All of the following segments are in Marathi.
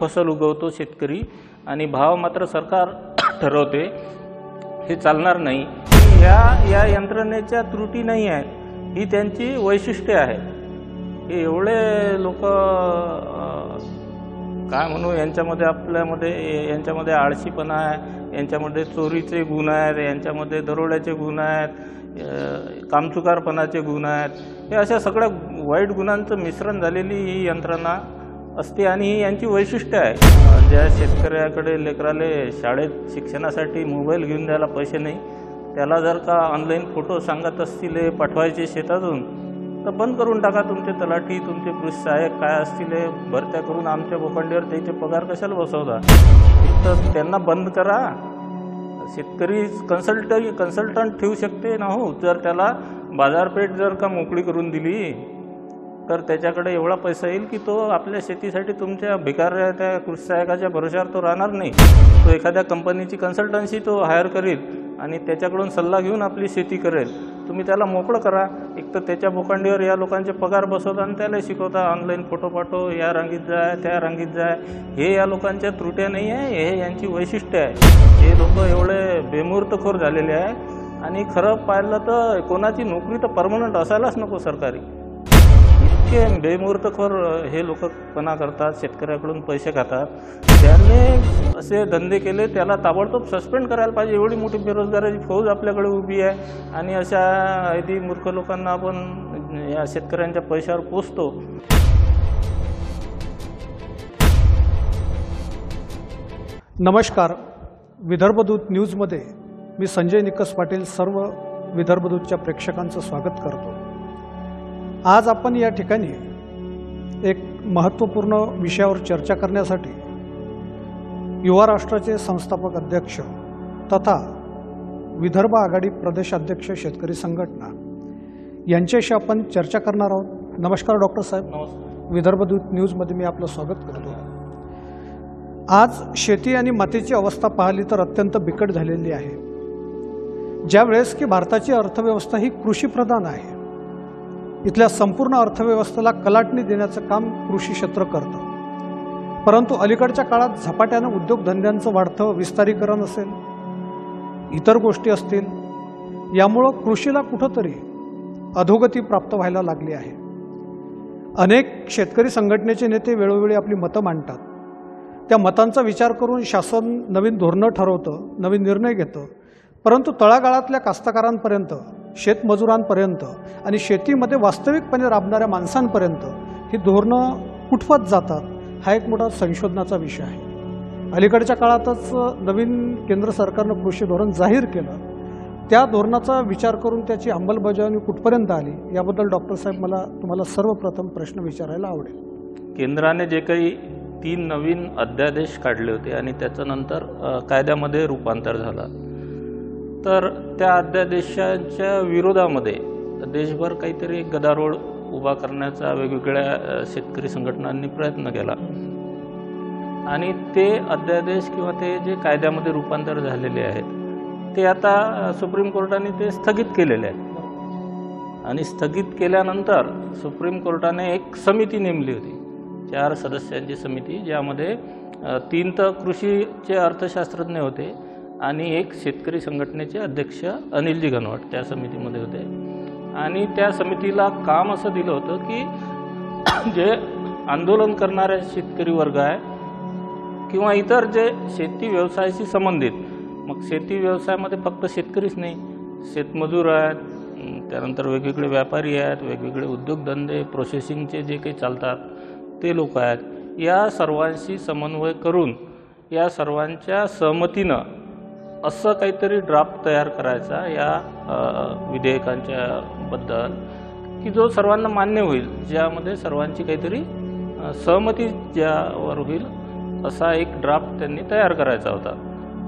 फसल उगवतो शेतकरी आणि भाव मात्र सरकार ठरवते, हे चालणार नाही। या यंत्रणेच्या त्रुटी नाही आहेत, ही त्यांची वैशिष्ट्ये आहेत। हे एवढे लोक काय म्हणू, यांच्यामध्ये आळशीपणा आहे, यांच्यामध्ये चोरीचे गुण आहेत, यांच्यामध्ये दरोड्याचे गुण आहेत, कामचुकारपणाचे गुण आहेत। हे अशा सगळ्या वाईट गुणांचं मिश्रण झालेली ही यंत्रणा असते आणि ही यांची वैशिष्ट्य आहे। ज्या शेतकऱ्याकडे लेकराले शाळेत शिक्षणासाठी मोबाईल घेऊन द्यायला पैसे नाही, त्याला जर का ऑनलाईन फोटो सांगत असतील पाठवायचे शेतातून, तर बंद करून टाका। तुमचे तलाठी, तुमचे कृषी सहाय्यक काय असतील भरत्या करून आमच्या बोकांडीवर त्याचे पगार कशाला बसवता? तर त्यांना बंद करा। शेतकरी कन्सल्टंट ठेवू शकते ना हो, जर त्याला बाजारपेठ जर का मोकळी करून दिली तर त्याच्याकडे एवढा पैसा येईल की तो आपल्या शेतीसाठी तुमच्या भिकाऱ्या त्या कृषी सहाय्यकाच्या भरोश्यावर तो राहणार नाही। तो एखाद्या कंपनीची कन्सल्टन्सी तो हायर करेल आणि त्याच्याकडून सल्ला घेऊन आपली शेती करेल। तुम्ही त्याला मोकळं करा। एक तर त्याच्या बोकांडीवर या लोकांचे पगार बसवता आणि त्याला शिकवता ऑनलाईन फोटो पाठव, या रांगीत जाय, त्या रांगीत जाय। हे या लोकांच्या त्रुट्या नाही आहे, हे यांची वैशिष्ट्य आहे। हे लोक एवढे बेमुहूर्तखोर झालेले आहे आणि खरं पाहिलं तर कोणाची नोकरी तर परमनंट असायलाच नको सरकारी, इतके बेमुहूर्तखोर हे लोकपणा करतात, शेतकऱ्याकडून पैसे खातात। त्यांनी असे धंदे केले त्याला ताबडतोब सस्पेंड करायला पाहिजे। एवढी मोठी बेरोजगाराची फौज आपल्याकडे उभी आहे आणि अशा अगदी मूर्ख लोकांना आपण या शेतकऱ्यांच्या पैशावर पोसतो। नमस्कार, विदर्भदूत न्यूजमध्ये मी संजय निकस पाटील सर्व विदर्भदूतच्या प्रेक्षकांचं स्वागत करतो। आज आपण या ठिकाणी एक महत्त्वपूर्ण विषयावर चर्चा करण्यासाठी युवा राष्ट्राचे संस्थापक अध्यक्ष तथा विदर्भ आघाडी प्रदेशाध्यक्ष शेतकरी संघटना यांच्याशी आपण चर्चा करणार आहोत। नमस्कार डॉक्टर साहेब। नमस्कार। विदर्भदूत न्यूजमध्ये मी आपलं स्वागत करतो। आज शेती आणि मातीची अवस्था पाहिली तर अत्यंत बिकट झालेली आहे। ज्यावेळेस की भारताची अर्थव्यवस्था ही कृषीप्रधान आहे, इथल्या संपूर्ण अर्थव्यवस्थेला कलाटणी देण्याचं काम कृषी क्षेत्र करतं। परंतु अलीकडच्या काळात झपाट्यानं उद्योगधंद्यांचं वाढतं विस्तारीकरण असेल, इतर गोष्टी असतील, यामुळं कृषीला कुठंतरी अधोगती प्राप्त व्हायला लागली आहे। अनेक शेतकरी संघटनेचे नेते वेळोवेळी आपली मतं मांडतात, त्या मतांचा विचार करून शासन नवीन धोरणं ठरवतं, नवीन निर्णय घेतं, परंतु तळागाळातल्या कास्तकारांपर्यंत, शेतमजुरांपर्यंत आणि शेतीमध्ये वास्तविकपणे राबणाऱ्या माणसांपर्यंत ही धोरणं कुठवत जातात, हा एक मोठा संशोधनाचा विषय आहे। अलीकडच्या काळातच नवीन केंद्र सरकारनं कृषी धोरण जाहीर केलं, त्या धोरणाचा विचार करून त्याची अंमलबजावणी कुठपर्यंत आली याबद्दल डॉक्टर साहेब मला तुम्हाला सर्वप्रथम प्रश्न विचारायला आवडेल। केंद्राने जे काही 3 नवीन अध्यादेश काढले होते आणि त्याच्यानंतर कायद्यामध्ये रूपांतर झालं, तर त्या अध्यादेशांच्या विरोधामध्ये देशभर काहीतरी गदारोळ उभा करण्याचा वेगवेगळ्या शेतकरी संघटनांनी प्रयत्न केला आणि ते अध्यादेश किंवा ते जे कायद्यामध्ये रूपांतर झालेले आहेत ते आता सुप्रीम कोर्टाने ते स्थगित केलेले आहेत। आणि स्थगित केल्यानंतर सुप्रीम कोर्टाने एक समिती नेमली होती, 4 सदस्यांची समिती, ज्यामध्ये 3 तर कृषीचे अर्थशास्त्रज्ञ होते आणि एक शेतकरी संघटनेचे अध्यक्ष अनिलजी घनवट त्या समितीमध्ये होते। आणि त्या समितीला काम असं दिलं होतं की जे आंदोलन करणारे शेतकरी वर्ग आहे किंवा इतर जे शेती व्यवसायाशी संबंधित, मग शेती व्यवसायामध्ये फक्त शेतकरीच नाही, शेतमजूर आहेत, त्यानंतर वेगवेगळे व्यापारी आहेत, वेगवेगळे उद्योगधंदे प्रोसेसिंगचे जे काही चालतात ते लोक आहेत, या सर्वांशी समन्वय करून या सर्वांच्या सहमतीनं असं काहीतरी ड्राफ्ट तयार करायचा या विधेयकांच्या बद्दल की जो सर्वांना मान्य होईल, ज्यामध्ये सर्वांची काहीतरी सहमती ज्यावर होईल असा एक ड्राफ्ट त्यांनी तयार करायचा होता।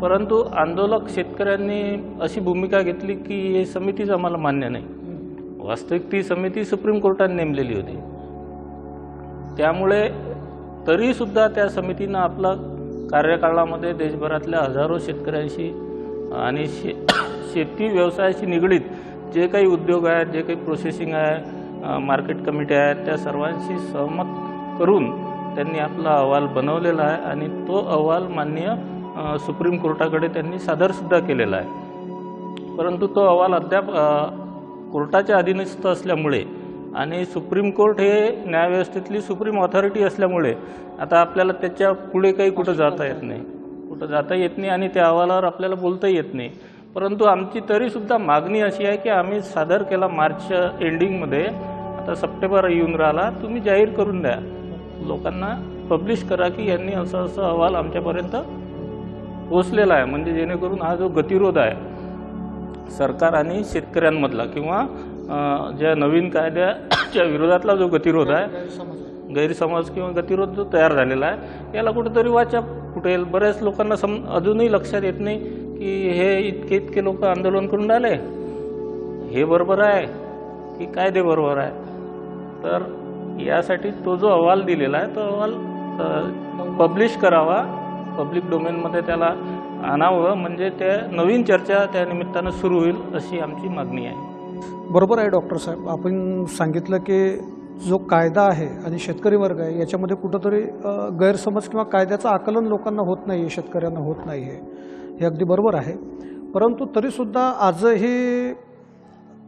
परंतु आंदोलक शेतकऱ्यांनी अशी भूमिका घेतली की ही समितीच आम्हाला मान्य नाही। वास्तविक ती समिती सुप्रीम कोर्टाने नेमलेली होती, त्यामुळे तरीसुद्धा त्या समितीनं आपला कार्यकाळामध्ये देशभरातल्या हजारो शेतकऱ्यांशी आणि शेती व्यवसायाशी निगडीत जे काही उद्योग आहेत, जे काही प्रोसेसिंग आहे, मार्केट कमिटी आहेत, त्या सर्वांशी सहमत करून त्यांनी आपला अहवाल बनवलेला आहे आणि तो अहवाल माननीय सुप्रीम कोर्टाकडे त्यांनी सादरसुद्धा केलेला आहे. परंतु तो अहवाल अद्याप कोर्टाच्या अधीनस्थ असल्यामुळे आणि सुप्रीम कोर्ट हे न्यायव्यवस्थेतली सुप्रीम ऑथॉरिटी असल्यामुळे आता आपल्याला त्याच्या पुढे काही कुठं जाता येत नाही आणि त्या अहवालावर आपल्याला बोलताही येत नाही. परंतु आमची तरीसुद्धा मागणी अशी आहे की आम्ही सादर केला मार्च एंडिंगमध्ये, आता सप्टेंबर येऊन राहिला, तुम्ही जाहीर करून द्या, लोकांना पब्लिश करा की यांनी असं अहवाल आमच्यापर्यंत पोचलेला आहे, म्हणजे जेणेकरून हा जो गतिरोध आहे सरकार आणि शेतकऱ्यांमधला किंवा ज्या नवीन कायद्याच्या विरोधातला जो गतिरोध आहे, गैरसमज किंवा गतिरोध जो तयार झालेला आहे, याला कुठेतरी वाचा फुटेल. बऱ्याच लोकांना अजूनही लक्षात येत नाही की हे इतके लोक आंदोलन करून राहिले, हे बरोबर आहे की कायदे बरोबर आहे. तर यासाठी तो जो अहवाल दिलेला आहे तो अहवाल पब्लिश करावा, पब्लिक डोमेनमध्ये त्याला आणावं, म्हणजे त्या नवीन चर्चा त्या निमित्तानं सुरू होईल अशी आमची मागणी आहे. बरोबर आहे डॉक्टर साहेब, आपण सांगितलं की जो कायदा आहे आणि शेतकरी वर्ग आहे याच्यामध्ये कुठंतरी गैरसमज किंवा कायद्याचं आकलन लोकांना होत नाही आहे, शेतकऱ्यांना होत नाही आहे, हे अगदी बरोबर आहे. परंतु तरीसुद्धा आजही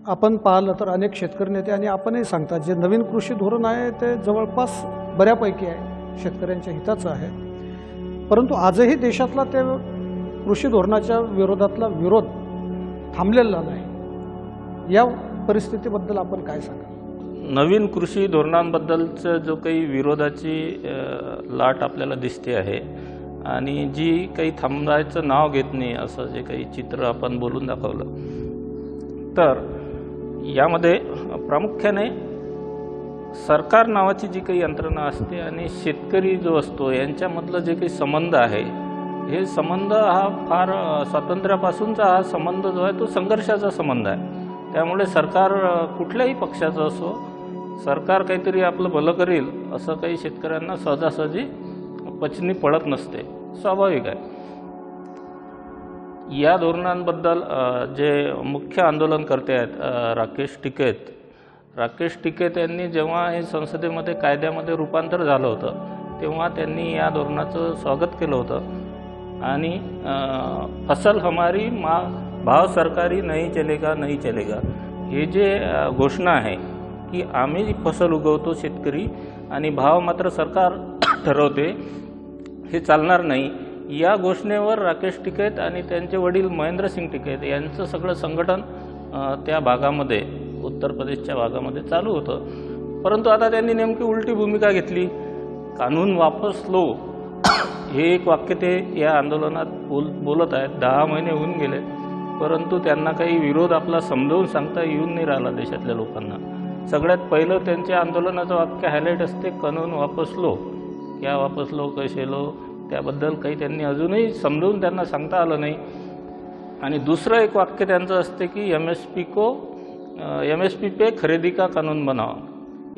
आपण पाहिलं तर अनेक शेतकरी नेते आणि आपणही सांगतात जे नवीन कृषी धोरण आहे ते जवळपास बऱ्यापैकी आहे, शेतकऱ्यांच्या हिताचं आहे. परंतु आजही देशातला ते कृषी धोरणाच्या विरोधातला विरोध थांबलेला नाही. या परिस्थितीबद्दल आपण काय सांगाल? नवीन कृषी धोरणांबद्दलचं जो काही विरोधाची लाट आपल्याला दिसते आहे आणि जी काही थांबायचं नाव घेत नाही असं जे काही चित्र आपण बोलून दाखवलं, तर यामध्ये प्रामुख्याने सरकार नावाची जी काही यंत्रणा असते आणि शेतकरी जो असतो यांच्यामधलं जे काही संबंध आहे, हे संबंध हा फार स्वातंत्र्यापासूनचा हा संबंध जो आहे तो संघर्षाचा संबंध आहे. त्यामुळे सरकार कुठल्याही पक्षाचं असो, सरकार काहीतरी आपलं भलं करेल असं काही शेतकऱ्यांना सहजासहजी पचनी पडत नसते, स्वाभाविक आहे. या धोरणांबद्दल जे मुख्य आंदोलनकर्ते आहेत राकेश टिकैत यांनी जेव्हा हे संसदेमध्ये कायद्यामध्ये रूपांतर झालं होतं तेव्हा त्यांनी या धोरणाचं स्वागत केलं होतं आणि फसल हमारी भाव सरकारी नहीं चलेगा हे जे घोषणा आहे की आम्ही फसल उगवतो शेतकरी आणि भाव मात्र सरकार ठरवते, हे चालणार नाही. या घोषणेवर राकेश टिकैत आणि त्यांचे वडील महेंद्रसिंग टिकैत यांचं सगळं संघटन त्या भागामध्ये, उत्तर प्रदेशच्या भागामध्ये चालू होतं. परंतु आता त्यांनी नेमकी उलटी भूमिका घेतली. कानून वापस लो हे एक वाक्य ते या आंदोलनात बोलत आहेत. 10 महिने होऊन गेले, परंतु त्यांना काही विरोध आपला समजावून सांगता येऊन नाही राहिला देशातल्या लोकांना. सगळ्यात पहिलं त्यांच्या आंदोलनाचं वाक्य हायलाईट असते, कानून वापस लो. क्या वापस लो, कैसे लो, त्याबद्दल काही त्यांनी अजूनही समजावून त्यांना सांगता आलं नाही. आणि दुसरं एक वाक्य त्यांचं असते की MSP पे खरीदी का कानून बनाओ,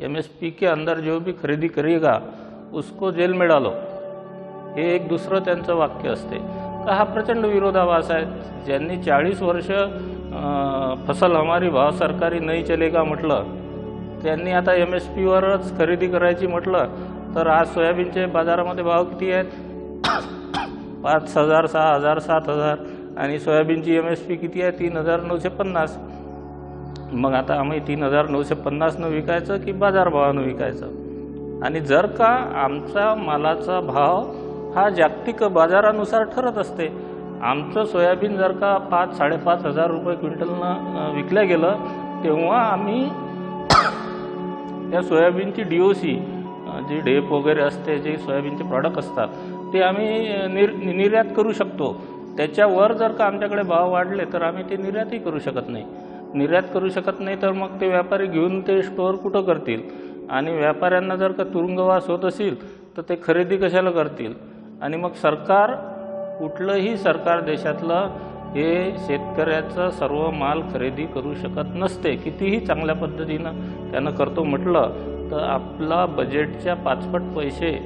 MSP के अंदर जो भी खरेदी करेगा उसको जेल में डालो, हे एक दुसरं त्यांचं वाक्य असते. तर हा प्रचंड विरोधाभास आहे. ज्यांनी 40 वर्ष फसल हमारी भाव सरकारी नहीं चलेगा म्हटलं, त्यांनी आता MSPवरच खरेदी करायची म्हटलं तर आज सोयाबीनचे बाजारामध्ये भाव किती आहेत? 5,000, 6,000, 7,000 आणि सोयाबीनची MSP किती आहे? 3,950. मग आता आम्ही 3,950 विकायचं की बाजारभावानं विकायचं? आणि जर का आमचा मालाचा भाव हा जागतिक बाजारानुसार ठरत असते, आमचं सोयाबीन जर का 5,000-5,500 रुपये क्विंटलनं विकल्या गेलं, तेव्हा आम्ही त्या सोयाबीनची DOC जी डेप वगैरे असते, जे सोयाबीनचे प्रॉडक्ट असतात, ते आम्ही निर्यात करू शकतो. त्याच्यावर जर का आमच्याकडे भाव वाढले तर आम्ही ते निर्यातही करू शकत नाही. निर्यात करू शकत नाही तर मग ते व्यापारी घेऊन ते स्टोअर कुठं करतील? आणि व्यापाऱ्यांना जर का तुरुंगवास होत असेल तर ते खरेदी कशाला करतील? आणि मग सरकार, कुठलंही सरकार देशातलं हे शेतकऱ्याचा सर्व माल खरेदी करू शकत नसते. कितीही चांगल्या पद्धतीनं त्यानं करतो म्हटलं तर आपला बजेटच्या 5पट पैसे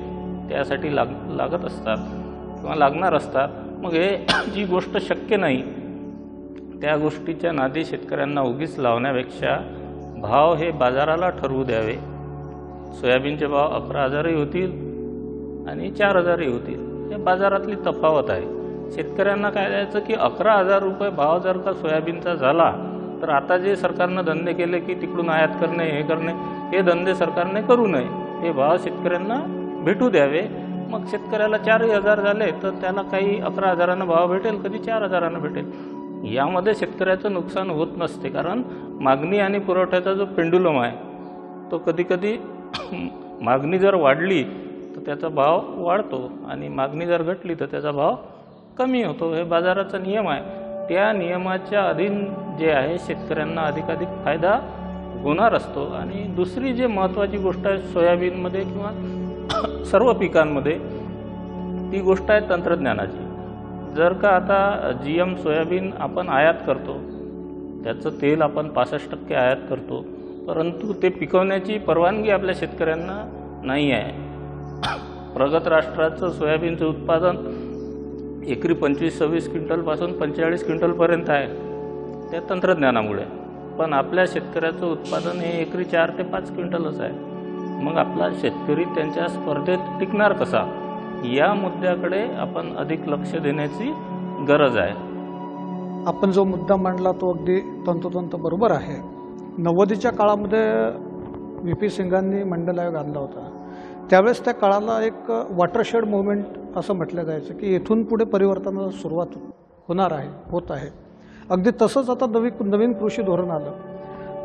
त्यासाठी लागत असतात किंवा लागणार असतात. मग हे जी गोष्ट शक्य नाही त्या गोष्टीच्या नादी शेतकऱ्यांना उगीच लावण्यापेक्षा भाव हे बाजाराला ठरवू द्यावे. सोयाबीनचे भाव 11,000 होतील आणि 4,000ही होतील. हे बाजारातली तफावत आहे. शेतकऱ्यांना काय द्यायचं की 11,000 रुपये भाव जर का सोयाबीनचा झाला, तर आता जे सरकारनं धंदे केले की तिकडून आयात करणे, हे करणे, हे धंदे सरकारने करू नये. हे भाव शेतकऱ्यांना भेटू द्यावे. मग शेतकऱ्याला 4,000 झाले तर त्याला काही 11,000 भाव भेटेल, कधी 4,000 भेटेल. यामध्ये शेतकऱ्याचं नुकसान होत नसते, कारण मागणी आणि पुरवठ्याचा जो पेंडुलम आहे तो कधीकधी मागणी जर वाढली तर त्याचा भाव वाढतो आणि मागणी जर घटली तर त्याचा भाव कमी होतो. हे बाजाराचा नियम आहे. त्या नियमाच्या अधीन जे आहे शेतकऱ्यांना अधिकाधिक फायदा होणार असतो. आणि दुसरी जे महत्त्वाची गोष्ट आहे सोयाबीनमध्ये किंवा सर्व पिकांमध्ये, ती गोष्ट आहे तंत्रज्ञानाची. जर का आता GM सोयाबीन आपण आयात करतो, त्याचं तेल आपण 65% आयात करतो, परंतु ते पिकवण्याची परवानगी आपल्या शेतकऱ्यांना नाही आहे. प्रगत राष्ट्राचं सोयाबीनचं उत्पादन एकरी 25-26 क्विंटलपासून 45 क्विंटलपर्यंत आहे त्या तंत्रज्ञानामुळे. पण आपल्या शेतकऱ्याचं उत्पादन हे एकरी 4 ते 5 क्विंटलच आहे. मग आपला शेतकरी त्यांच्या स्पर्धेत टिकणार कसा, या मुद्द्याकडे आपण अधिक लक्ष देण्याची गरज आहे. आपण जो मुद्दा मांडला तो अगदी तंतोतंत बरोबर आहे. 90च्या काळामध्ये VP सिंगांनी मंडल आयोग आणला होता. त्यावेळेस त्या काळाला एक वॉटरशेड मुवमेंट असं म्हटलं जायचं की इथून पुढे परिवर्तनाला सुरुवात होत आहे. अगदी तसंच आता नवीन कृषी धोरण आलं,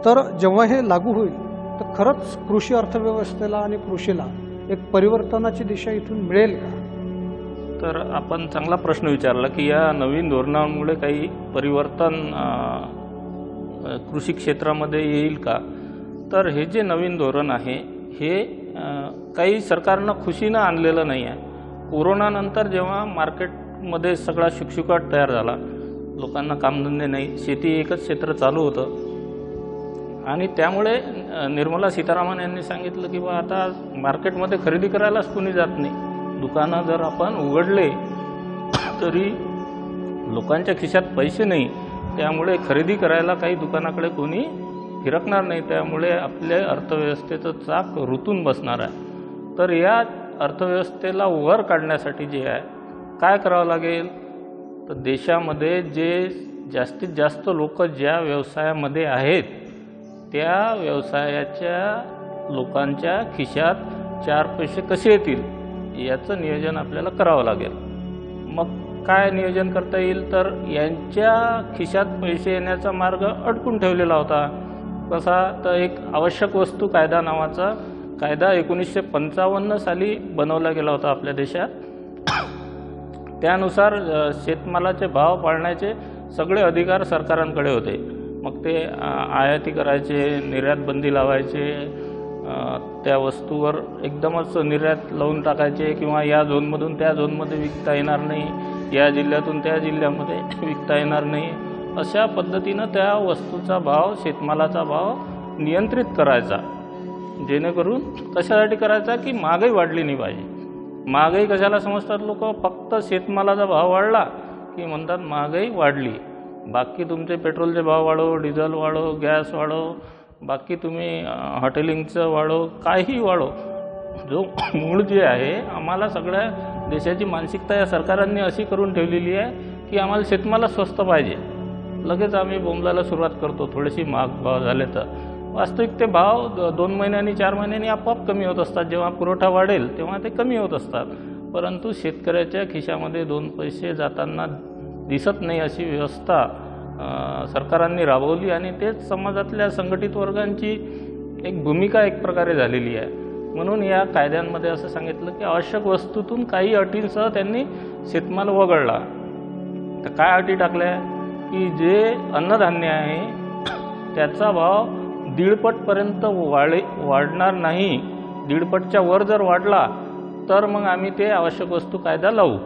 तर जेव्हा हे लागू होईल तर खरंच कृषी अर्थव्यवस्थेला आणि कृषीला एक परिवर्तनाची दिशा इथून मिळेल का? तर आपण चांगला प्रश्न विचारला की या नवीन धोरणामुळे काही परिवर्तन कृषी क्षेत्रामध्ये येईल का. तर हे जे नवीन धोरण आहे हे काही सरकारनं खुशीनं आणलेलं नाही आहे. कोरोनानंतर जेव्हा मार्केटमध्ये सगळा शुकशुकाट तयार झाला, लोकांना कामधंदे नाही, शेती एकच क्षेत्र चालू होतं आणि त्यामुळे निर्मला सीतारामन यांनी सांगितलं की बा आता मार्केटमध्ये खरेदी करायलाच कोणी जात नाही. दुकानं जर आपण उघडले तरी लोकांच्या खिशात पैसे नाही, त्यामुळे खरेदी करायला काही दुकानाकडे कोणी फिरकणार नाही. त्यामुळे आपल्या अर्थव्यवस्थेचं चाक रुतून बसणार आहे. तर या अर्थव्यवस्थेला वर काढण्यासाठी जे आहे काय करावं लागेल, तर देशामध्ये जे जास्तीत जास्त लोक ज्या व्यवसायामध्ये आहेत त्या व्यवसायाच्या लोकांच्या खिशात 4 पैसे कसे येतील याचं नियोजन आपल्याला करावं लागेल. मग काय नियोजन करता येईल, तर यांच्या खिशात पैसे येण्याचा मार्ग अडकून ठेवलेला होता. कसा, तर एक आवश्यक वस्तू कायदा नावाचा कायदा 1955 साली बनवला गेला होता आपल्या देशात. त्यानुसार शेतमालाचे भाव पाळण्याचे सगळे अधिकार सरकारांकडे होते. मग ते आयाती करायचे, निर्यात बंदी लावायचे, त्या वस्तूवर एकदमच निर्यात लावून टाकायचे किंवा या झोनमधून त्या झोनमध्ये विकता येणार नाही, या जिल्ह्यातून त्या जिल्ह्यामध्ये विकता येणार नाही, अशा पद्धतीनं त्या वस्तूचा भाव, शेतमालाचा भाव नियंत्रित करायचा. जेणेकरून कशासाठी करायचा की महागाई वाढली नाही पाहिजे. महागाई कशाला समजतात लोक, फक्त शेतमालाचा भाव वाढला की म्हणतात महागाई वाढली. बाकी तुमचे पेट्रोलचे भाव वाढव, डिझेल वाढव, गॅस वाढव, बाकी तुम्ही हॉटेलिंगचं वाढव, काही वाढव, जो मूळ जे आहे, आम्हाला सगळ्या देशाची मानसिकता या सरकारांनी अशी करून ठेवलेली आहे की आम्हाला शेतमाला स्वस्त पाहिजे. लगेच आम्ही बोंबलायला सुरुवात करतो थोडेसे महाग भाव झाले तर. वास्तविक ते भाव 2 महिन्यांनी 4 महिन्यांनी आपोआप कमी होत असतात. जेव्हा पुरवठा वाढेल तेव्हा ते कमी होत असतात. परंतु शेतकऱ्याच्या खिशामध्ये 2 पैसे जाताना दिसत नाही अशी व्यवस्था सरकारांनी राबवली आणि तेच समाजातल्या संघटित वर्गांची एक भूमिका एक प्रकारे झालेली आहे. म्हणून या कायद्यांमध्ये असं सांगितलं की आवश्यक वस्तूतून काही अटींसह त्यांनी शेतमाल वगळला. तर काय अटी टाकल्या की जे अन्नधान्य आहे त्याचा भाव 1.5पटपर्यंत वाढणार नाही. 1.5पटच्या वर जर वाढला तर मग आम्ही ते आवश्यक वस्तू कायदा लावू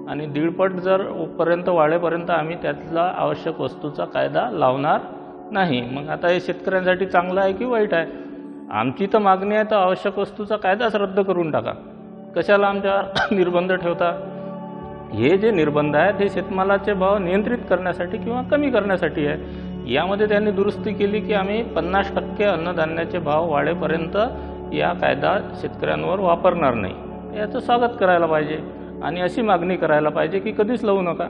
आणि 1.5पट जर पर्यंत वाढेपर्यंत आम्ही त्यातला आवश्यक वस्तूचा कायदा लावणार नाही. मग आता हे शेतकऱ्यांसाठी चांगलं आहे की वाईट आहे? आमची तर मागणी आहे तर आवश्यक वस्तूचा कायदाच रद्द करून टाका. कशाला आमच्यावर निर्बंध ठेवता? हे जे निर्बंध आहेत हे शेतमालाचे भाव नियंत्रित करण्यासाठी किंवा कमी करण्यासाठी आहे. यामध्ये त्यांनी दुरुस्ती केली की आम्ही 50% अन्नधान्याचे भाव वाढेपर्यंत या कायदा शेतकऱ्यांवर वापरणार नाही. याचं स्वागत करायला पाहिजे आणि अशी मागणी करायला पाहिजे की कधीच लावू नका.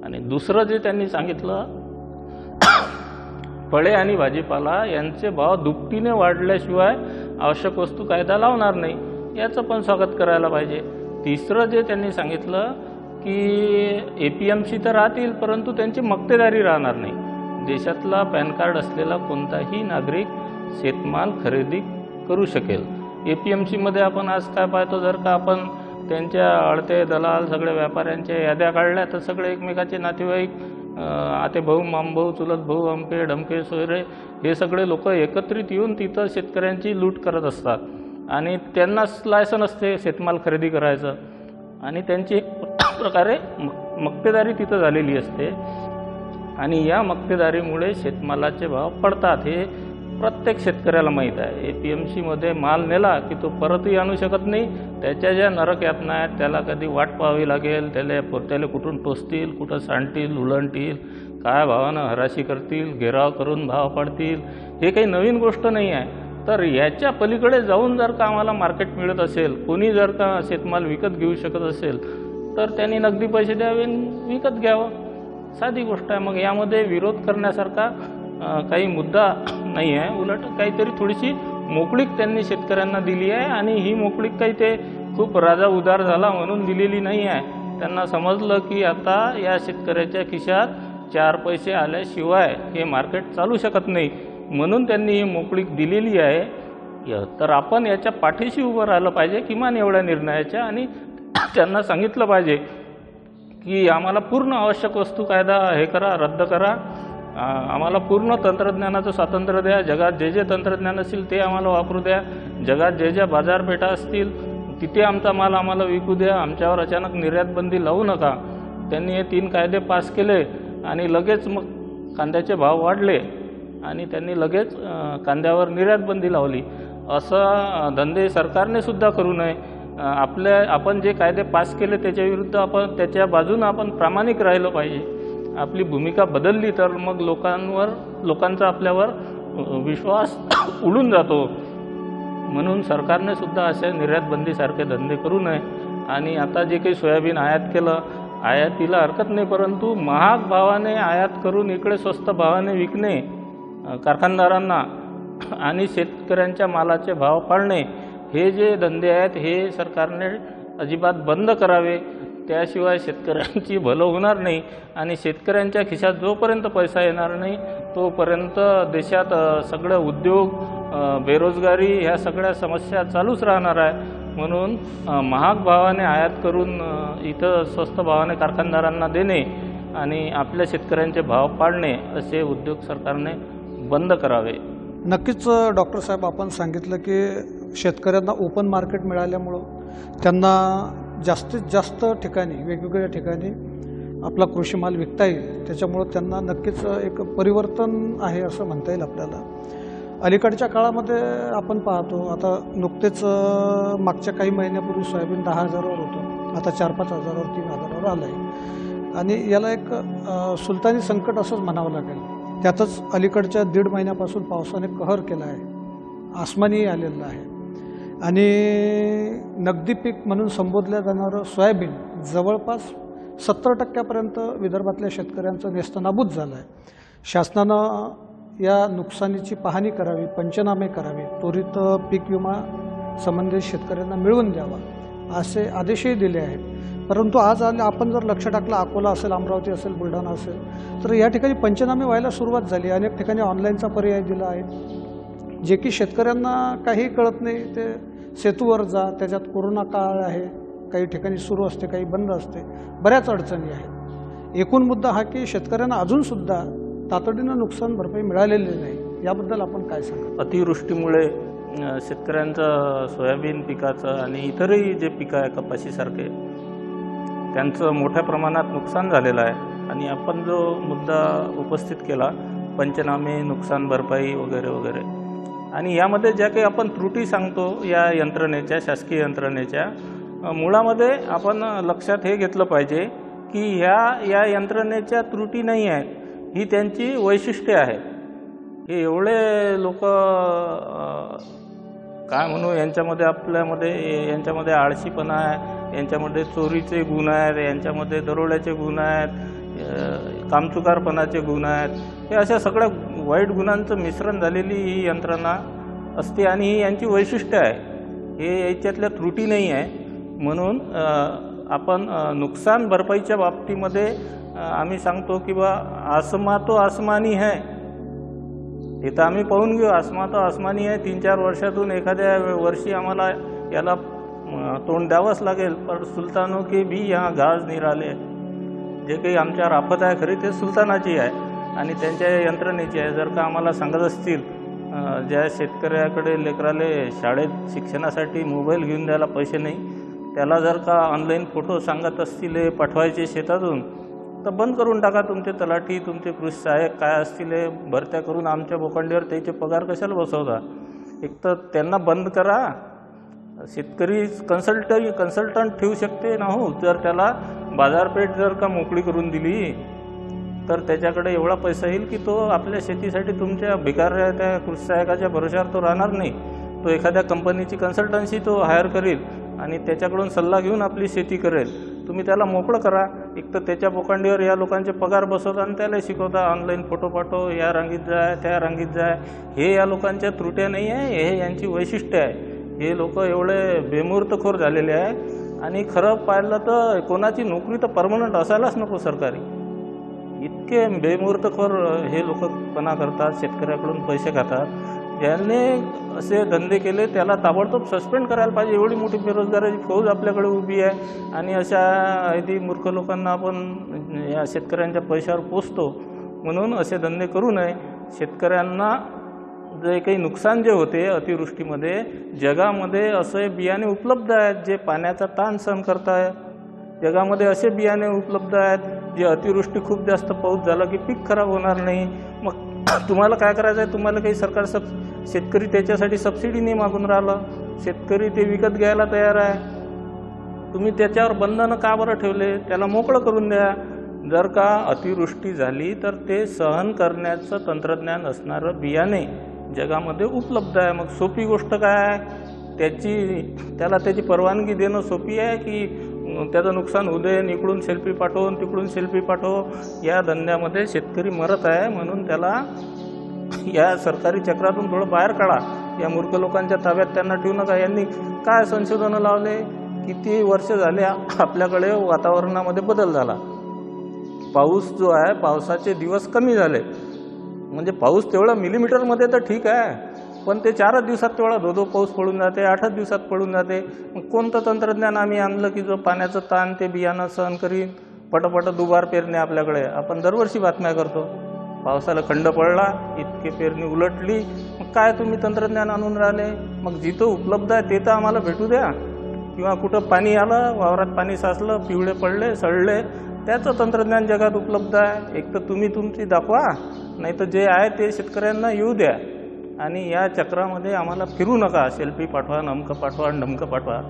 आणि दुसरं जे त्यांनी सांगितलं, फळे आणि भाजीपाला यांचे भाव दुपटीने वाढल्याशिवाय आवश्यक वस्तू कायदा लावणार नाही, याचं पण स्वागत करायला पाहिजे. तिसरं जे त्यांनी सांगितलं की APMC तर राहतील परंतु त्यांची मक्तेदारी राहणार नाही. देशातला पॅन कार्ड असलेला कोणताही नागरिक शेतमाल खरेदी करू शकेल. APMCमध्ये आपण आज काय पाहतो, जर का आपण त्यांच्या अळते दलाल सगळ्या व्यापाऱ्यांच्या याद्या काढल्या तर सगळे एकमेकाचे नातेवाईक, आते भाऊ, मामभाऊ, चुलत भाऊ, अमके डमके सोयरे, हे सगळे लोक एकत्रित येऊन तिथं शेतकऱ्यांची लूट करत असतात आणि त्यांनाच लायसन असते शेतमाल खरेदी करायचं आणि त्यांची एक प्रकारे मक्तेदारी तिथं झालेली असते आणि या मक्तेदारीमुळे शेतमालाचे भाव पडतात. हे प्रत्येक शेतकऱ्याला माहीत आहे. APMCमध्ये माल नेला की तो परतही आणू शकत नाही. त्याच्या ज्या नरक यातना आहेत त्याला कधी वाट पाहावी लागेल, त्याला कुठून टोचतील, कुठं सांडतील, उलटतील, काय भावानं हराशी करतील, घेराव करून भाव पाडतील, हे काही नवीन गोष्ट नाही आहे. तर याच्या पलीकडे जाऊन जर का आम्हाला मार्केट मिळत असेल, कोणी जर का शेतमाल विकत घेऊ शकत असेल तर त्यांनी नगदी पैसे द्यावे, विकत घ्यावं, साधी गोष्ट आहे. मग यामध्ये विरोध करण्यासारखा काही मुद्दा नाही आहे. उलट काहीतरी थोडीशी मोकळीक त्यांनी शेतकऱ्यांना दिली आहे आणि ही मोकळीक काही ते खूप राजा उदार झाला म्हणून दिलेली नाही आहे. त्यांना समजलं की आता या शेतकऱ्याच्या खिशात 4 पैसे आल्याशिवाय हे मार्केट चालू शकत नाही, म्हणून त्यांनी ही मोकळीक दिलेली आहे. तर आपण याच्या पाठीशी उभं राहिलं पाहिजे किमान एवढ्या निर्णयाच्या, आणि त्यांना सांगितलं पाहिजे की आम्हाला पूर्ण आवश्यक वस्तू कायदा हे करा, रद्द करा, आम्हाला पूर्ण तंत्रज्ञानाचं स्वातंत्र्य द्या, जगात जे जे तंत्रज्ञान असेल ते आम्हाला वापरू द्या, जगात जे ज्या बाजारपेठा असतील तिथे आमचा माल आम्हाला विकू द्या, आमच्यावर अचानक निर्यातबंदी लावू नका. त्यांनी हे 3 कायदे पास केले आणि लगेच मग कांद्याचे भाव वाढले आणि त्यांनी लगेच कांद्यावर निर्यातबंदी लावली. असं धंदे सरकारने सुद्धा करू नये. आपण जे कायदे पास केले त्याच्या विरुद्ध आपण त्याच्या बाजूने आपण प्रामाणिक राहिलं पाहिजे. आपली भूमिका बदलली तर मग लोकांचा आपल्यावर विश्वास उडून जातो. म्हणून सरकारने सुद्धा अशा निर्यातबंदीसारखे धंदे करू नये. आणि आता जे काही सोयाबीन आयात केलं, आयातीला हरकत नाही, परंतु महाग भावाने आयात करून इकडे स्वस्त भावाने विकणे कारखानदारांना आणि शेतकऱ्यांच्या मालाचे भाव पाडणे, हे जे धंदे आहेत हे सरकारने अजिबात बंद करावे. त्याशिवाय शेतकऱ्यांची भलं होणार नाही आणि शेतकऱ्यांच्या खिशात जोपर्यंत पैसा येणार नाही तोपर्यंत देशात सगळे उद्योग, बेरोजगारी ह्या सगळ्या समस्या चालूच राहणार आहे. म्हणून महाग भावाने आयात करून इथं स्वस्त भावाने कारखानदारांना देणे आणि आपल्या शेतकऱ्यांचे भाव पाडणे असे उद्योग सरकारने बंद करावे. नक्कीच डॉक्टर साहेब, आपण सांगितलं की शेतकऱ्यांना ओपन मार्केट मिळाल्यामुळं त्यांना जास्तीत जास्त ठिकाणी, वेगवेगळ्या ठिकाणी आपला कृषी माल विकता येईल. त्याच्यामुळं त्यांना नक्कीच एक परिवर्तन आहे असं म्हणता येईल आपल्याला. अलीकडच्या काळामध्ये आपण पाहतो, आता नुकतेच मागच्या काही महिन्यापूर्वी सोयाबीन 10,000वर होतं, आता 4-5 हजारावर, 3 हजारावर आलं आहे. आणि याला एक सुलतानी संकट असंच म्हणावं लागेल. त्यातच अलीकडच्या 1.5 महिन्यापासून पावसाने कहर केला आहे, आसमानही आलेलं आहे. आणि नगदी पीक म्हणून संबोधल्या जाणारं सोयाबीन जवळपास 70% विदर्भातल्या शेतकऱ्यांचं नेस्तनाबूत झालं आहे. शासनानं या नुकसानीची पाहणी करावी, पंचनामे करावे, त्वरित पीक विमा संबंधित शेतकऱ्यांना मिळवून द्यावा असे आदेशही दिले आहेत. परंतु आज आपण जर लक्ष टाकलं, अकोला असेल, अमरावती असेल, बुलढाणा असेल, तर या ठिकाणी पंचनामे व्हायला सुरुवात झाली. अनेक ठिकाणी ऑनलाईनचा पर्याय दिला आहे, जे की शेतकऱ्यांना काही कळत नाही. ते सेतूवर जा, त्याच्यात कोरोना काळ आहे, काही ठिकाणी सुरू असते, काही बंद असते, बऱ्याच अडचणी आहेत. एकूण मुद्दा हा की शेतकऱ्यांना अजूनसुद्धा तातडीनं नुकसान भरपाई मिळालेली नाही. याबद्दल आपण काय सांगा? अतिवृष्टीमुळे शेतकऱ्यांचं सोयाबीन पिकाचं आणि इतरही जे पिकं आहे कपाशीसारखे त्यांचं मोठ्या प्रमाणात नुकसान झालेलं आहे. आणि आपण जो मुद्दा उपस्थित केला, पंचनामे, नुकसान भरपाई वगैरे वगैरे, आणि यामध्ये ज्या काही आपण त्रुटी सांगतो या यंत्रणेच्या, शासकीय यंत्रणेच्या, मुळामध्ये आपण लक्षात हे घेतलं पाहिजे की या यंत्रणेच्या त्रुटी नाही आहेत, ही त्यांची वैशिष्ट्ये आहेत. हे एवढे लोक काय म्हणू, यांच्यामध्ये आळशीपणा आहे, यांच्यामध्ये चोरीचे गुण आहेत, यांच्यामध्ये दरोड्याचे गुण आहेत, कामचुकारपणाचे गुण आहेत. हे अशा सगळ्या वाईट गुणांचं मिश्रण झालेली ही यंत्रणा असते आणि ही यांची वैशिष्ट्य आहे. हे याच्यातल्या त्रुटी नाही आहे. म्हणून आपण नुकसान भरपाईच्या बाबतीमध्ये आम्ही सांगतो की बा आसमा तो आसमानी है. हे तर आम्ही पाहून घेऊ, आसमा तो आसमानी आहे. 3-4 वर्षातून एखाद्या वर्षी आम्हाला याला तोंड द्यावंच लागेल. पण सुलतानो के भी यहाँ गाज निराले. जे काही आमच्यावर आफत आहे खरी ते सुलतानाची आहे आणि त्यांच्या यंत्रणेची आहे. जर का आम्हाला सांगत असतील ज्या शेतकऱ्याकडे लेकराले शाळेत शिक्षणासाठी मोबाईल घेऊन द्यायला पैसे नाही, त्याला जर का ऑनलाईन फोटो सांगत असतील पाठवायचे शेतातून, तर बंद करून टाका. तुमचे तलाठी, तुमचे कृषी सहाय्यक काय असतील भरत्या करून आमच्या बोकांडीवर त्याचे पगार कशाला बसवता? एक तर त्यांना बंद करा. शेतकरी कन्सल्टंट ठेवू शकते ना हो. जर त्याला बाजारपेठ जर का मोकळी करून दिली तर त्याच्याकडे एवढा पैसा येईल की तो आपल्या शेतीसाठी तुमच्या भिकाऱ्या त्या कृषी सहाय्यकाच्या भरोश्यावर तो राहणार नाही. तो एखाद्या कंपनीची कन्सल्टन्सी तो हायर करेल आणि त्याच्याकडून सल्ला घेऊन आपली शेती करेल. तुम्ही त्याला मोकळं करा. एक तर त्याच्या बोकांडीवर या लोकांचे पगार बसवता आणि त्याला शिकवता ऑनलाईन फोटो पाठव, या रांगीत जाय, त्या रांगीत जाय. हे या लोकांच्या त्रुट्या नाही आहे, हे यांची वैशिष्ट्य आहे. हे लोक एवढे बेमुहूर्तखोर झालेले आहे आणि खरं पाहिलं तर कोणाची नोकरी तर परमनंट असायलाच नको सरकारी. इतके बेमुहूर्तखोर हे लोकपणा करतात, शेतकऱ्याकडून पैसे खातात. ज्याने असे धंदे केले त्याला ताबडतोब सस्पेंड करायला पाहिजे. एवढी मोठी बेरोजगाराची फौज आपल्याकडे उभी आहे आणि अशा अगदी मूर्ख लोकांना आपण या शेतकऱ्यांच्या पैशावर पोसतो. म्हणून असे धंदे करू नये. शेतकऱ्यांना जे काही नुकसान जे होते अतिवृष्टीमध्ये, जगामध्ये असे बियाणे उपलब्ध आहेत जे पाण्याचा ताण सहन करताय. जगामध्ये असे बियाणे उपलब्ध आहेत जे अतिवृष्टी खूप जास्त पाऊस झाला की पीक खराब होणार नाही. मग तुम्हाला काय करायचं आहे? तुम्हाला काही सरकार शेतकरी त्याच्यासाठी सबसिडी नाही मागून राहिलं. शेतकरी ते विकत घ्यायला तयार आहे. तुम्ही त्याच्यावर बंधनं का बरं ठेवले? त्याला मोकळं करून द्या. जर का अतिवृष्टी झाली तर ते सहन करण्याचं तंत्रज्ञान असणारं बियाणे जगामध्ये उपलब्ध आहे. मग सोपी गोष्ट काय आहे? त्याला त्याची परवानगी देणं सोपी आहे की त्याचं नुकसान होऊ दे, इकडून सेल्फी पाठवून तिकडून सेल्फी पाठव. या धंद्यामध्ये शेतकरी मरत आहे. म्हणून त्याला या सरकारी चक्रातून थोडं बाहेर काढा. या मूर्ख लोकांच्या ताब्यात त्यांना ठेवू नका. यांनी काय संशोधनं लावले? किती वर्ष झाले आपल्याकडे वातावरणामध्ये बदल झाला. पाऊस जो आहे, पावसाचे दिवस कमी झाले. म्हणजे पाऊस तेवढा मिलीमीटरमध्ये तर ठीक आहे, पण ते 4 दिवसात तेवढा 2 पाऊस पडून जाते, 8 दिवसात पडून जाते. मग कोणतं तंत्रज्ञान आम्ही आणलं की जो पाण्याचं ताण ते बियाणं सहन करीन? पटपट दुबार पेरणे आपल्याकडे. आपण दरवर्षी बातम्या करतो, पावसाला खंड पडला, इतके पेरणी उलटली. मग काय तुम्ही तंत्रज्ञान आणून राहिले? मग जिथं उपलब्ध आहे ते तर आम्हाला भेटू द्या. किंवा कुठं पाणी आलं, वावरात पाणी साचलं, पिवळे पडले, सडले, त्याचं तंत्रज्ञान जगात उपलब्ध आहे. एक तर तुम्ही तुमची दाखवा, नाही तर जे आहे ते शेतकऱ्यांना येऊ द्या. आणि या चक्रामध्ये आम्हाला फिरू नका. सेल्फी पाठवा, नमकं पाठवा, ढमकं पाठवा.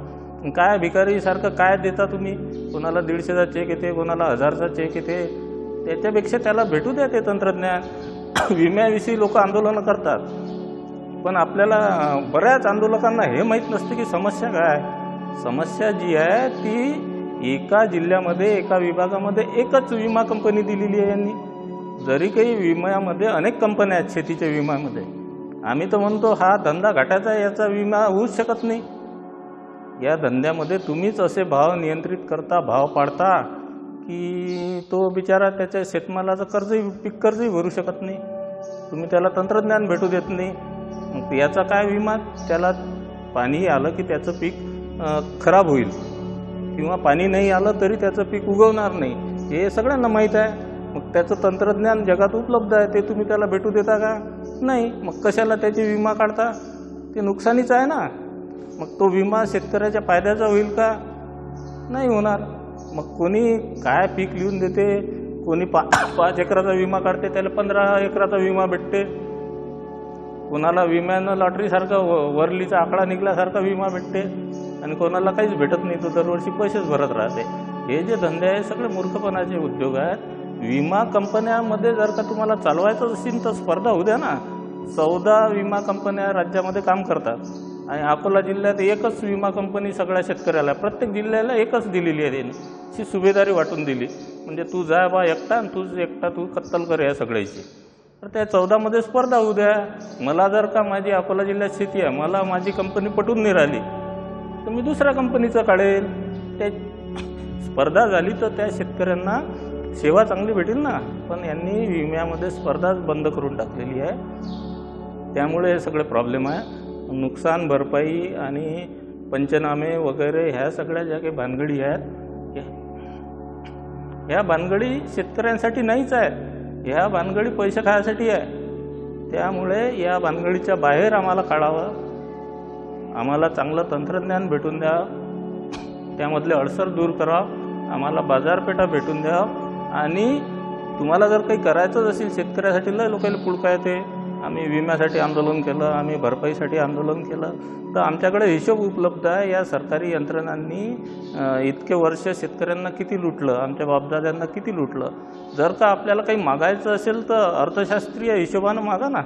काय भिकारीसारखं काय देता तुम्ही? कोणाला 150चा चेक येते, कोणाला 1000चा चेक येते. त्याच्यापेक्षा त्याला भेटू द्या ते तंत्रज्ञान. विम्याविषयी लोक आंदोलनं करतात, पण आपल्याला बऱ्याच आंदोलकांना हे माहीत नसते की समस्या काय. समस्या जी आहे ती एका जिल्ह्यामध्ये, एका विभागामध्ये एकच विमा कंपनी दिलेली आहे यांनी. जरी काही विम्यामध्ये अनेक कंपन्या आहेत शेतीच्या विम्यामध्ये, आम्ही तर म्हणतो हा धंदा घाटाचा, याचा विमा होऊच शकत नाही. या धंद्यामध्ये तुम्हीच असे भाव नियंत्रित करता, भाव पाडता की तो बिचारा त्याच्या शेतमालाचं पीक कर्जही भरू शकत नाही. तुम्ही त्याला तंत्रज्ञान भेटू देत नाही. मग याचा काय विमा? त्याला पाणी आलं की त्याचं पीक खराब होईल किंवा पाणी नाही आलं तरी त्याचं पीक उगवणार नाही, हे सगळ्यांना माहीत आहे. मग त्याचं तंत्रज्ञान जगात उपलब्ध आहे, ते तुम्ही त्याला भेटू देता का? नाही. मग कशाला त्याची विमा काढता? ते नुकसानीचं आहे ना. मग तो विमा शेतकऱ्याच्या फायद्याचा होईल का? नाही होणार. मग कोणी काय पीक लिहून देते, कोणी 5 एकराचा विमा काढते, त्याला 15 एकराचा विमा भेटते. कोणाला विम्यानं लॉटरीसारखा वरलीचा आकडा निघल्यासारखा विमा भेटते आणि कोणाला काहीच भेटत नाही, तो दरवर्षी पैसेच भरत राहते. हे जे धंदे आहे सगळे मूर्खपणाचे उद्योग आहेत. विमा कंपन्यामध्ये जर का तुम्हाला चालवायचं असेल तर स्पर्धा होऊ द्या ना. 14 विमा कंपन्या राज्यामध्ये काम करतात आणि अकोला जिल्ह्यात एकच विमा कंपनी सगळ्या शेतकऱ्याला, प्रत्येक जिल्ह्याला एकच दिलेली आहे त्यांनी, अशी सुभेदारी वाटून दिली. म्हणजे तू जा बा एकटा आणि तूच एकटा तू कत्तल कर या सगळ्याची. तर त्या 14मध्ये स्पर्धा होऊ द्या. मला जर का माझी अकोला जिल्ह्यात शेती आहे, मला माझी कंपनी पटून नाही राहिली, तर मी दुसऱ्या कंपनीचं काढेल. त्या स्पर्धा झाली तर त्या शेतकऱ्यांना सेवा चांगली भेटेल ना. पण यांनी विम्यामध्ये स्पर्धाच बंद करून टाकलेली आहे. त्यामुळे हे सगळे प्रॉब्लेम आहे. नुकसान भरपाई आणि पंचनामे वगैरे ह्या सगळ्या ज्या काही भानगडी आहेत, ह्या भानगडी शेतकऱ्यांसाठी नाहीच आहेत. ह्या भानगडी पैसे खाण्यासाठी आहे. त्यामुळे या भानगडीच्या बाहेर आम्हाला काढावं, आम्हाला चांगलं तंत्रज्ञान भेटून द्यावं, त्यामधले अडसर दूर करावं, आम्हाला बाजारपेठा भेटून द्यावं. आणि तुम्हाला जर काही करायचंच असेल शेतकऱ्यासाठी, लय लोकांना पुळका येते, आम्ही विम्यासाठी आंदोलन केलं, आम्ही भरपाईसाठी आंदोलन केलं, तर आमच्याकडे हिशोब उपलब्ध आहे. या सरकारी यंत्रणांनी इतके वर्ष शेतकऱ्यांना किती लुटलं, आमच्या बापदाद्यांना किती लुटलं. जर का आपल्याला काही मागायचं असेल तर अर्थशास्त्रीय हिशोबानं मागा ना,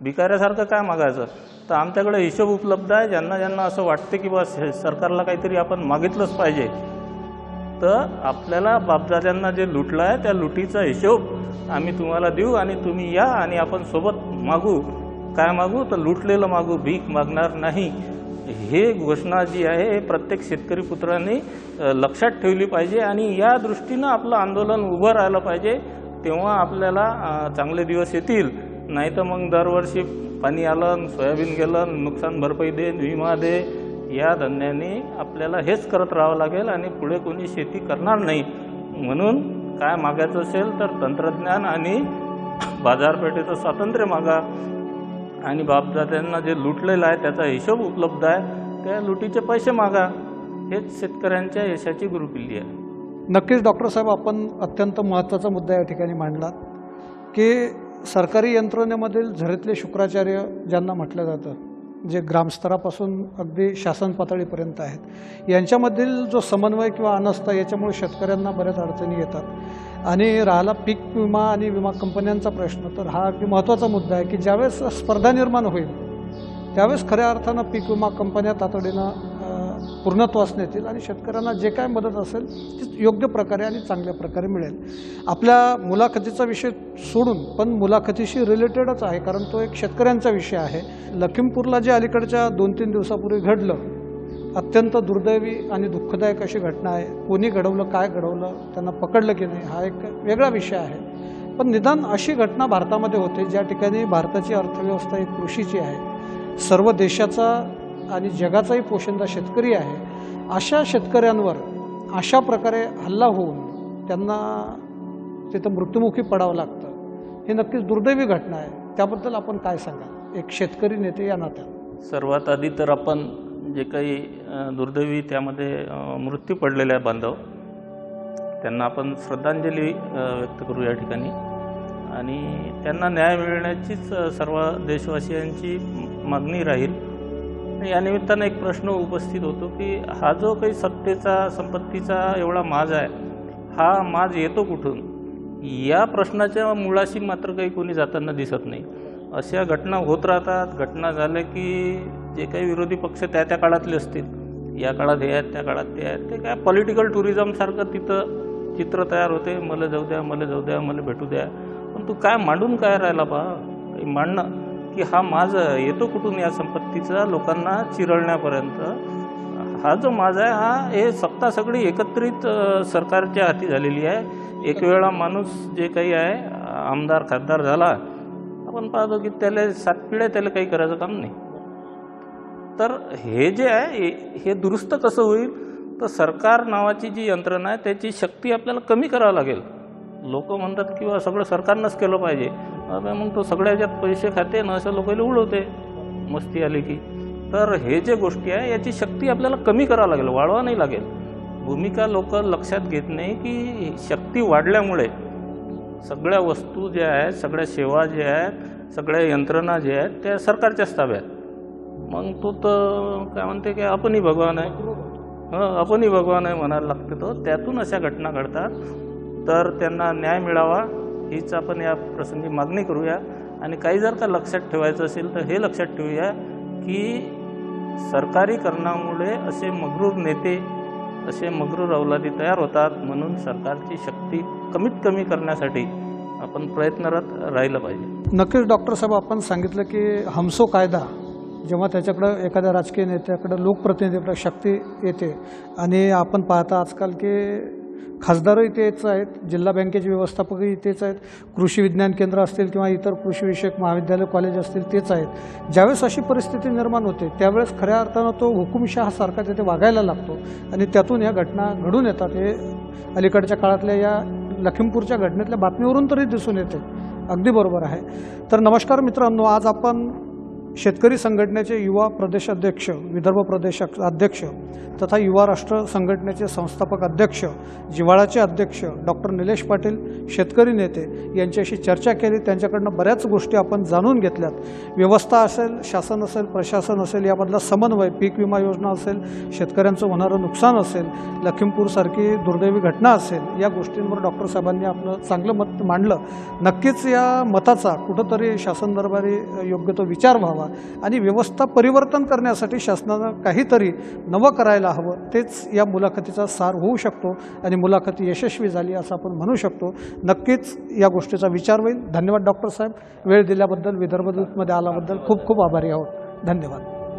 भिकाऱ्यासारखं काय मागायचं. तर आमच्याकडे हिशोब उपलब्ध आहे. ज्यांना ज्यांना असं वाटते की बस सरकारला काहीतरी आपण मागितलंच पाहिजे, तर आपल्याला बापदाद्यांना जे लुटलं आहे त्या लुटीचा हिशोब आम्ही तुम्हाला देऊ आणि तुम्ही या आणि आपण सोबत मागू. काय मागू तर लुटलेलं मागू, भीक मागणार नाही. हे घोषणा जी आहे हे प्रत्येक शेतकरी पुत्रांनी लक्षात ठेवली पाहिजे आणि या दृष्टीनं आपलं आंदोलन उभं राहिलं पाहिजे. तेव्हा आपल्याला चांगले दिवस येतील. नाही तर मग दरवर्षी पाणी आलं, सोयाबीन गेलं, नुकसान भरपाई दे, विमा दे, या धंद्याने आपल्याला हेच करत राहावं लागेल आणि पुढे कोणी शेती करणार नाही. म्हणून काय मागायचं असेल तर तंत्रज्ञान आणि बाजारपेठेचं स्वातंत्र्य मागा आणि बापदाद्यांना जे लुटलेलं आहे त्याचा हिशोब उपलब्ध आहे, त्या लुटीचे पैसे मागा. हेच शेतकऱ्यांच्या यशाची गुरुकिल्ली आहे. नक्कीच डॉक्टर साहेब, आपण अत्यंत महत्त्वाचा मुद्दा या ठिकाणी मांडलात की सरकारी यंत्रणेमधील झरीतले शुक्राचार्य ज्यांना म्हटलं जातं, जे ग्रामस्तरापासून अगदी शासन पातळीपर्यंत आहेत, यांच्यामधील जो समन्वय किंवा अनस्ता, याच्यामुळे शेतकऱ्यांना बऱ्याच अडचणी येतात. आणि राहिला पीक विमा आणि विमा कंपन्यांचा प्रश्न, तर हा अगदी महत्त्वाचा मुद्दा आहे की ज्यावेळेस स्पर्धा निर्माण होईल त्यावेळेस खऱ्या अर्थानं पीक विमा कंपन्या तातडीनं पूर्णत्वास नेतील आणि शेतकऱ्यांना जे काय मदत असेल ती योग्य प्रकारे आणि चांगल्या प्रकारे मिळेल. आपल्या मुलाखतीचा विषय सोडून, पण मुलाखतीशी रिलेटेडच आहे कारण तो एक शेतकऱ्यांचा विषय आहे. लखीमपूरला जे अलीकडच्या 2-3 दिवसापूर्वी घडलं, अत्यंत दुर्दैवी आणि दुःखदायक अशी घटना आहे. कोणी घडवलं, काय घडवलं, त्यांना पकडलं की नाही, हा एक वेगळा विषय आहे. पण निदान अशी घटना भारतामध्ये होते ज्या ठिकाणी भारताची अर्थव्यवस्था ही कृषीची आहे, सर्व देशाचा आणि जगाचाही पोशिंदा शेतकरी आहे. अशा शेतकऱ्यांवर अशा प्रकारे हल्ला होऊन त्यांना तिथं मृत्युमुखी पडावं लागतं, ही नक्कीच दुर्दैवी घटना आहे. त्याबद्दल आपण काय सांगाल एक शेतकरी नेते या नात्यानं? सर्वात आधी तर आपण जे काही दुर्दैवी त्यामध्ये मृत्यू पडलेले आहे बांधव, त्यांना आपण श्रद्धांजली व्यक्त करू या ठिकाणी आणि त्यांना न्याय मिळण्याचीच सर्व देशवासियांची मागणी राहील. या निमित्तानं एक प्रश्न उपस्थित होतो की हा जो काही सत्तेचा, संपत्तीचा एवढा माज आहे, हा माज येतो कुठून? या प्रश्नाच्या मुळाशी मात्र काही कोणी जाताना दिसत नाही. अशा घटना होत राहतात. घटना झाल्या की जे काही विरोधी पक्ष त्या त्या काळातले असतील, या काळात हे आहेत, त्या काळात ते आहेत, ते काय पॉलिटिकल टुरिझमसारखं तिथं चित्र तयार होते. मला जाऊ द्या, मला जाऊ द्या, मला भेटू द्या. पण तू काय मांडून काय राहिला बा? काही मांडणं की हा माज येतो कुठून या संपत्तीचा लोकांना चिरळण्यापर्यंत. हा जो माज आहे, हा हे सत्ता सगळी एकत्रित सरकारच्या हाती झालेली आहे. एक वेळा माणूस जे काही आहे आमदार खासदार झाला, आपण पाहतो की त्याला 7 पिढ्या त्याला काही करायचं काम नाही. तर हे जे आहे हे दुरुस्त कसं होईल? तर सरकार नावाची जी यंत्रणा आहे त्याची शक्ती आपल्याला कमी करावं लागेल. लोक म्हणतात की सगळं सरकारनंच केलं पाहिजे, मग तो सगळ्या ह्याच्यात पैसे खाते ना, असं लोकांना उडवते मस्ती आली की. तर हे जे गोष्टी आहे याची शक्ती आपल्याला कमी करावं लागेल, वाढवा नाही लागेल. भूमिका लोक लक्षात घेत नाही की शक्ती वाढल्यामुळे सगळ्या वस्तू ज्या आहेत, सगळ्या सेवा ज्या आहेत, सगळ्या यंत्रणा ज्या आहेत त्या सरकारच्याच ताब्यात. मग तो तर काय म्हणते की आपणही भगवान आहे, आपणही भगवान आहे म्हणायला लागते. तो त्यातून अशा घटना घडतात. तर त्यांना न्याय मिळावा हीच आपण या प्रसंगी मागणी करूया. आणि काही जर का लक्षात ठेवायचं असेल तर हे लक्षात ठेवूया की सरकारीकरणामुळे असे मग्रूर नेते, असे मग्रूर अवलादी तयार होतात. म्हणून सरकारची शक्ती कमीत कमी करण्यासाठी आपण प्रयत्नरत राहिलं पाहिजे. नक्कीच डॉक्टर साहेब, आपण सांगितलं की हमसो कायदा जेव्हा त्याच्याकडं एखाद्या राजकीय नेत्याकडं लोकप्रतिनिधीकडे शक्ती येते आणि आपण पाहता आजकाल की खासदारही तेच आहेत, जिल्हा बँकेचे व्यवस्थापकही तेच आहेत, कृषी विज्ञान केंद्र असतील किंवा इतर कृषीविषयक महाविद्यालय कॉलेज असतील तेच आहेत. ज्यावेळेस अशी परिस्थिती निर्माण होते त्यावेळेस खऱ्या अर्थानं तो हुकुमशहासारखा तिथे वागायला लागतो आणि त्यातून या घटना घडून येतात. हे अलीकडच्या काळातल्या या लखीमपूरच्या घटनेतल्या बातमीवरून तरी दिसून येते. अगदी बरोबर आहे. तर नमस्कार मित्रांनो, आज आपण शेतकरी संघटनेचे युवा प्रदेश अध्यक्ष, विदर्भ प्रदेश अध्यक्ष तथा युवा राष्ट्र संघटनेचे संस्थापक अध्यक्ष, जिव्हाळाचे अध्यक्ष डॉक्टर निलेश पाटील, शेतकरी नेते यांच्याशी चर्चा केली. त्यांच्याकडनं बऱ्याच गोष्टी आपण जाणून घेतल्यात. व्यवस्था असेल, शासन असेल, प्रशासन असेल, यामधला समन्वय, पीक विमा योजना असेल, शेतकऱ्यांचं होणारं नुकसान असेल, लखीमपूरसारखी दुर्दैवी घटना असेल, या गोष्टींवर डॉक्टर साहेबांनी आपलं चांगलं मत मांडलं. नक्कीच या मताचा कुठंतरी शासन दरबारी योग्य तो विचार व्हावा आणि व्यवस्था परिवर्तन करण्यासाठी शासनानं काहीतरी नवं करायला हवं. तेच या मुलाखतीचा सार होऊ शकतो आणि मुलाखती यशस्वी झाली असं आपण म्हणू शकतो. नक्कीच या गोष्टीचा विचार होईल. धन्यवाद डॉक्टर साहेब, वेळ दिल्याबद्दल, विदर्भ दूतमध्ये आल्याबद्दल खूप खूप आभारी आहोत. धन्यवाद.